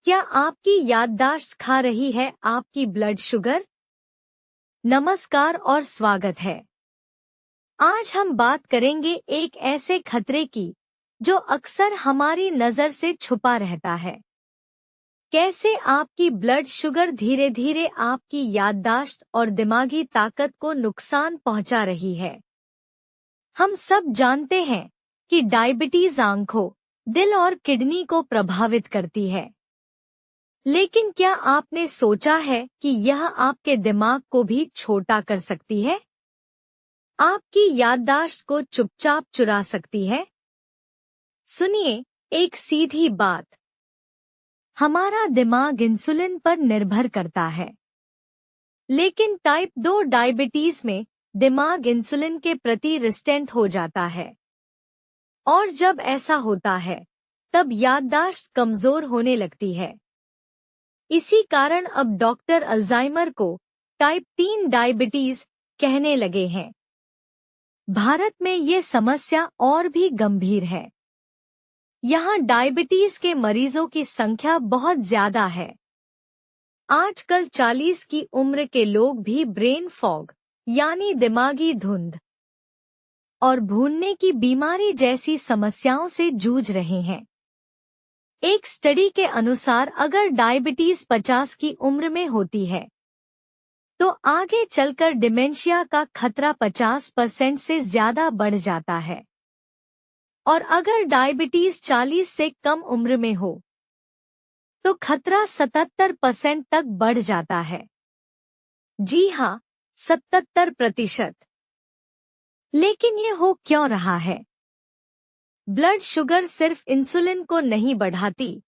क्या आपकी याददाश्त खा रही है आपकी ब्लड शुगर? नमस्कार और स्वागत है। आज हम बात करेंगे एक ऐसे खतरे की जो अक्सर हमारी नजर से छुपा रहता है। कैसे आपकी ब्लड शुगर धीरे धीरे आपकी याददाश्त और दिमागी ताकत को नुकसान पहुंचा रही है। हम सब जानते हैं कि डायबिटीज आंखों, दिल और किडनी को प्रभावित करती है। लेकिन क्या आपने सोचा है कि यह आपके दिमाग को भी छोटा कर सकती है? आपकी याददाश्त को चुपचाप चुरा सकती है? सुनिए, एक सीधी बात। हमारा दिमाग इंसुलिन पर निर्भर करता है। लेकिन टाइप 2 डायबिटीज में दिमाग इंसुलिन के प्रति रेजिस्टेंट हो जाता है। और जब ऐसा होता है, तब याददाश्त कमजोर होने लगती है। इसी कारण अब डॉक्टर अल्जाइमर को टाइप 3 डायबिटीज कहने लगे हैं। भारत में ये समस्या और भी गंभीर है। यहाँ डायबिटीज के मरीजों की संख्या बहुत ज्यादा है। आजकल 40 की उम्र के लोग भी ब्रेन फॉग यानी दिमागी धुंध और भूलने की बीमारी जैसी समस्याओं से जूझ रहे हैं। एक स्टडी के अनुसार अगर डायबिटीज 50 की उम्र में होती है, तो आगे चलकर डिमेंशिया का खतरा 50% से ज्यादा बढ़ जाता है। और अगर डायबिटीज 40 से कम उम्र में हो, तो खतरा 77% तक बढ़ जाता है। जी हाँ, 77%। लेकिन ये हो क्यों रहा है? ब्लड शुगर सिर्फ इंसुलिन को नहीं बढ़ाती,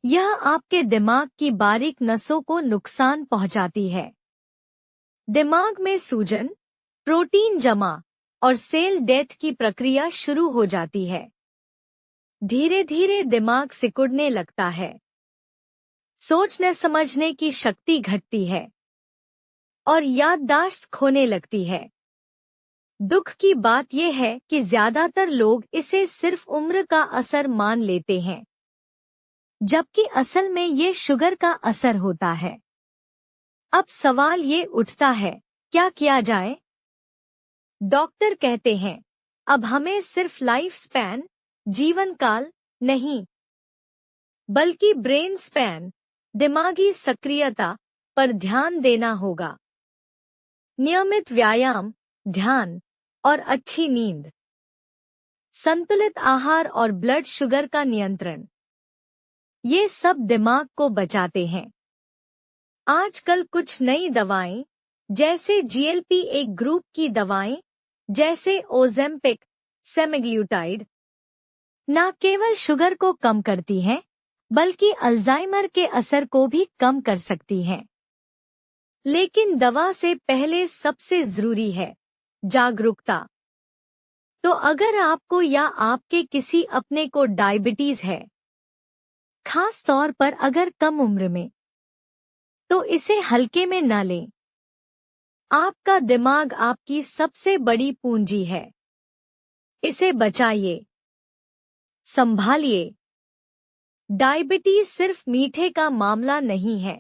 यह आपके दिमाग की बारीक नसों को नुकसान पहुंचाती है। दिमाग में सूजन, प्रोटीन जमा और सेल डेथ की प्रक्रिया शुरू हो जाती है। धीरे धीरे दिमाग सिकुड़ने लगता है, सोचने समझने की शक्ति घटती है और याददाश्त खोने लगती है। दुख की बात यह है कि ज्यादातर लोग इसे सिर्फ उम्र का असर मान लेते हैं, जबकि असल में ये शुगर का असर होता है। अब सवाल ये उठता है, क्या किया जाए? डॉक्टर कहते हैं, अब हमें सिर्फ लाइफ स्पैन, जीवन काल नहीं, बल्कि ब्रेन स्पैन, दिमागी सक्रियता पर ध्यान देना होगा। नियमित व्यायाम, ध्यान और अच्छी नींद, संतुलित आहार और ब्लड शुगर का नियंत्रण, ये सब दिमाग को बचाते हैं। आजकल कुछ नई दवाएं, जैसे GLP-1 ग्रुप की दवाएं, जैसे ओज़ेम्पिक, सेमाग्लूटाइड, न केवल शुगर को कम करती हैं, बल्कि अल्जाइमर के असर को भी कम कर सकती हैं। लेकिन दवा से पहले सबसे जरूरी है जागरूकता। तो अगर आपको या आपके किसी अपने को डायबिटीज है, खास तौर पर अगर कम उम्र में, तो इसे हल्के में न लें। आपका दिमाग आपकी सबसे बड़ी पूंजी है। इसे बचाइए, संभालिए। डायबिटीज सिर्फ मीठे का मामला नहीं है,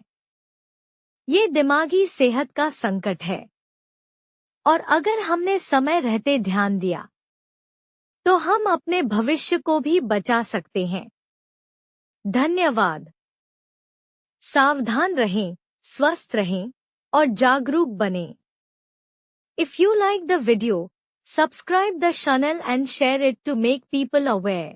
ये दिमागी सेहत का संकट है। और अगर हमने समय रहते ध्यान दिया, तो हम अपने भविष्य को भी बचा सकते हैं। धन्यवाद। सावधान रहें, स्वस्थ रहें और जागरूक बनें। If you like the video, subscribe the channel and share it to make people aware.